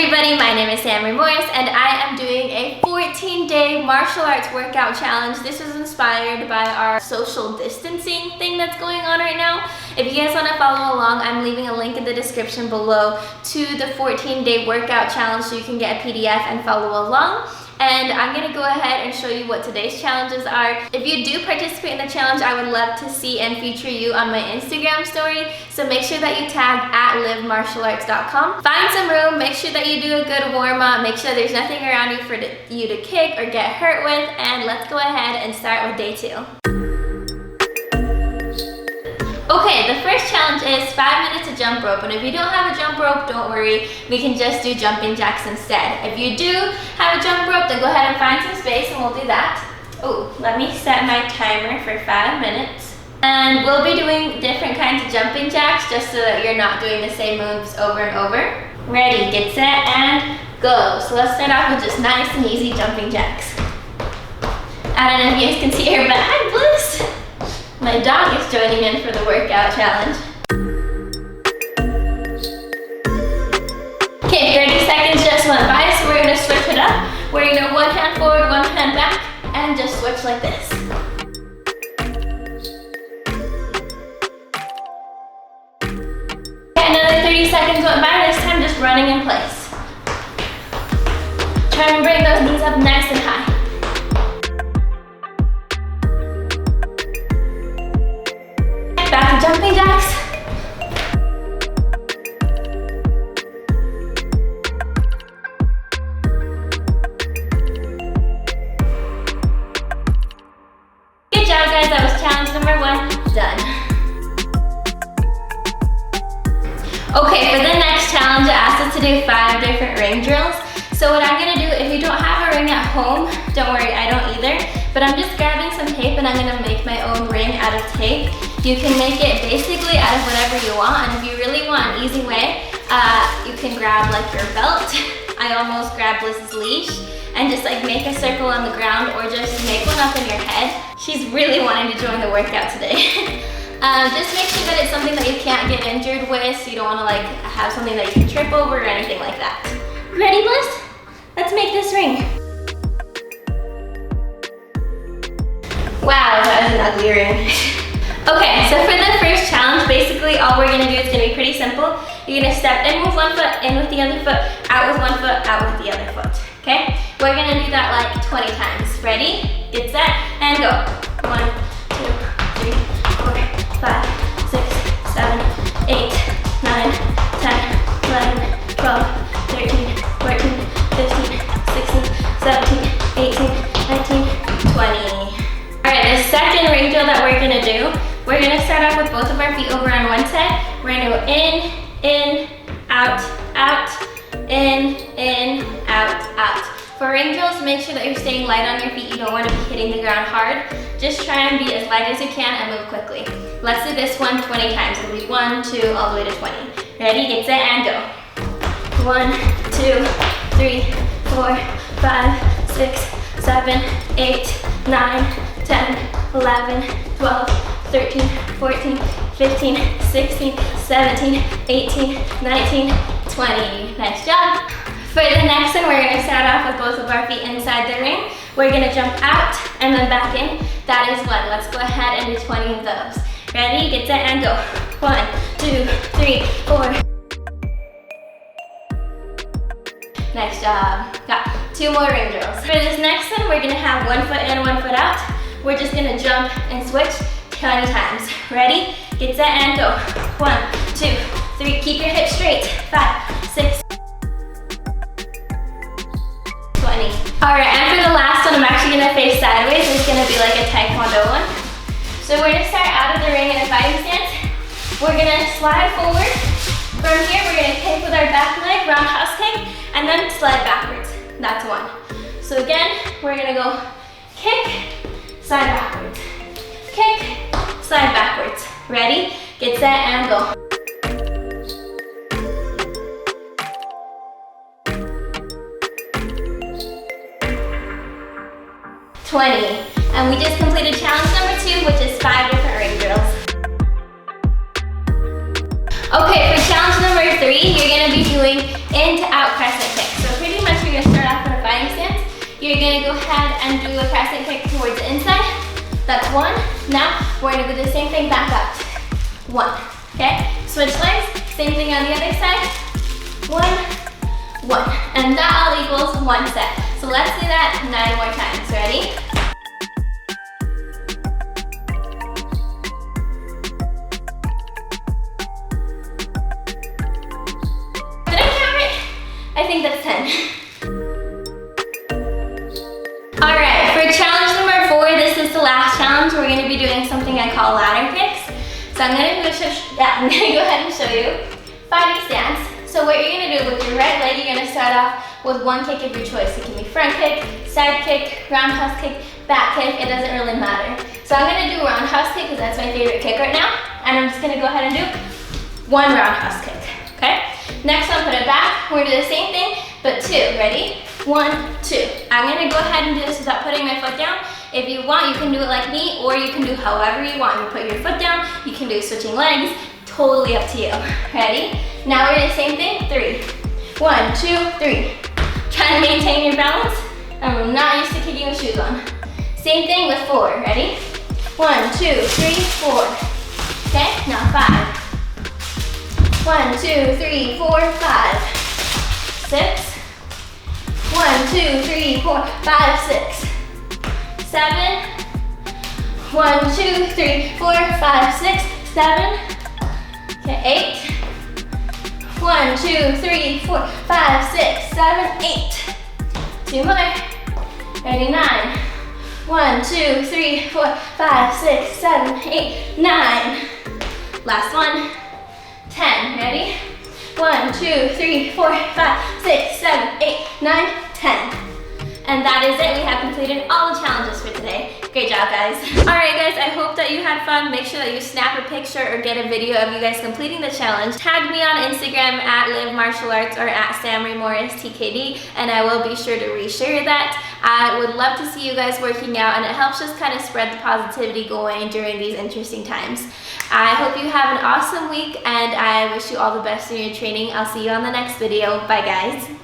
everybody, my name is Samery and I am doing a 14-day martial arts workout challenge. This was inspired by our social distancing thing that's going on right now. If you guys want to follow along, I'm leaving a link in the description below to the 14-day workout challenge so you can get a PDF and follow along. And I'm gonna go ahead and show you what today's challenges are. If you do participate in the challenge, I would love to see and feature you on my Instagram story. So make sure that you tag at livemartialarts.com. Find some room, make sure that you do a good warm up, make sure there's nothing around you for you to kick or get hurt with, and let's go ahead and start with day 2. Okay, the first challenge is 5 minutes to jump rope, and if you don't have a jump rope, don't worry, we can just do jumping jacks instead. If you do have a jump rope, then go ahead and find some space and we'll do that. Oh, let me set my timer for 5 minutes. And we'll be doing different kinds of jumping jacks just so that you're not doing the same moves over and over. Ready, get set, and go. So let's start off with just nice and easy jumping jacks. I don't know if you guys can see her, but hi, Bliss! My dog is joining in for the workout challenge. Okay, 30 seconds just went by, so we're gonna switch it up. We're gonna one hand forward, one hand back, and just switch like this. Okay, another 30 seconds went by, this time just running in place. Try and bring those knees up nice and high. Back to jumping jacks. Good job, guys. That was challenge number 1 done. Okay, for the next challenge, I asked us to do 5 different ring drills. So what I'm gonna do, if you don't have a ring at home, don't worry, I don't either, but I'm just grabbing some tape and I'm gonna make my own ring out of tape. You can make it basically out of whatever you want, and if you really want an easy way, you can grab like your belt. I almost grabbed Liz's leash and just like make a circle on the ground or just make one up in your head. She's really wanting to join the workout today. Just make sure that it's something that you can't get injured with, so you don't wanna like have something that you can trip over or anything like that. Ready, Liz? Let's make this ring. Wow, that was an ugly ring. Okay, so for the first challenge, basically all we're gonna do is gonna be pretty simple. You're gonna step in with one foot, in with the other foot, out with one foot, out with the other foot, okay? We're gonna do that like 20 times. Ready, get set, and go. 1, 2, 3, 4, 5, 6, 7, 8, 9, 10, 11, 12, 13, 14, 15, 16, 17, 18, 19, 20. All right, the second ring drill that we're gonna do, we're gonna start off with both of our feet over on one side. We're gonna go in, out, out, in, out, out. For ring drills, make sure that you're staying light on your feet. You don't wanna be hitting the ground hard. Just try and be as light as you can and move quickly. Let's do this one 20 times. It'll be 1, 2, all the way to 20. Ready, get set, and go. 1, 2, 3, 4, 5, 6, 7, 8, 9, 10, 11, 12, 13, 14, 15, 16, 17, 18, 19, 20. Nice job. For the next one, we're gonna start off with both of our feet inside the ring. We're gonna jump out and then back in. That is 1. Let's go ahead and do 20 of those. Ready, get set, and go. 1, 2, 3, 4. Nice job. Got 2 more ring drills. For this next one, we're gonna have 1 foot in, 1 foot out. We're just gonna jump and switch 20 times. Ready, get set, and go. 1, 2, 3, keep your hips straight. 5, 6, 20. All right, and for the last one, I'm actually gonna face sideways. It's gonna be like a Taekwondo one. So we're gonna start out of the ring in a fighting stance. We're gonna slide forward. From here, we're gonna kick with our back leg, roundhouse kick, and then slide backwards. That's 1. So again, we're gonna go kick, slide backwards. Kick, slide backwards. Ready, get set, and go. And we just completed challenge number 2, which is 5 different ring drills. Okay, for challenge number 3, you're gonna be doing into out crescent kick. So pretty much you're gonna start off in a fighting stance. You're gonna go ahead and do a crescent kick towards the inside. That's one. Now we're gonna do the same thing back out. One, okay? Switch legs, same thing on the other side. One, one. And that all equals one set. So let's do that 9 more times. Ready? Did I count right? I think that's 10. All right, for challenge number 4, this is the last challenge. We're gonna be doing something I call ladder kicks. So I'm gonna go ahead and show you. Fighting stance. So what you're gonna do with your right leg, you're gonna start off with one kick of your choice. It can be front kick, side kick, roundhouse kick, back kick, it doesn't really matter. So I'm gonna do roundhouse kick because that's my favorite kick right now. And I'm just gonna go ahead and do one roundhouse kick, okay? Next one, put it back. We're gonna do the same thing, but 2, ready? 1, 2. I'm gonna go ahead and do this without putting my foot down. If you want, you can do it like me, or you can do however you want. You put your foot down, you can do switching legs, totally up to you. Ready? Now we're gonna do the same thing, 3. 1, 2, 3. Try to maintain your balance. I'm not used to kicking with shoes on. Same thing with 4, ready? 1, 2, 3, 4. Okay, now 5. 1, 2, 3, 4, 5. 6. 1, 2, 3, 4, 5, 6. 7. 1, 2, 3, 4, 5, 6, 7. Okay, 8. 1, 2, 3, 4, 5, 6, 7, 8. 2 more. Ready, 9. 1, 2, 3, 4, 5, 6, 7, 8, 9. Last one. 10. Ready? 1, 2, 3, 4, 5, 6, 7, 8, 9, 10. And that is it. We have completed all the challenges for today. Great job, guys. All right, guys, I hope that you had fun. Make sure that you snap a picture or get a video of you guys completing the challenge. Tag me on Instagram at Live Martial Arts or at Samery Morris TKD, and I will be sure to reshare that. I would love to see you guys working out, and it helps us kind of spread the positivity going during these interesting times. I hope you have an awesome week, and I wish you all the best in your training. I'll see you on the next video. Bye, guys.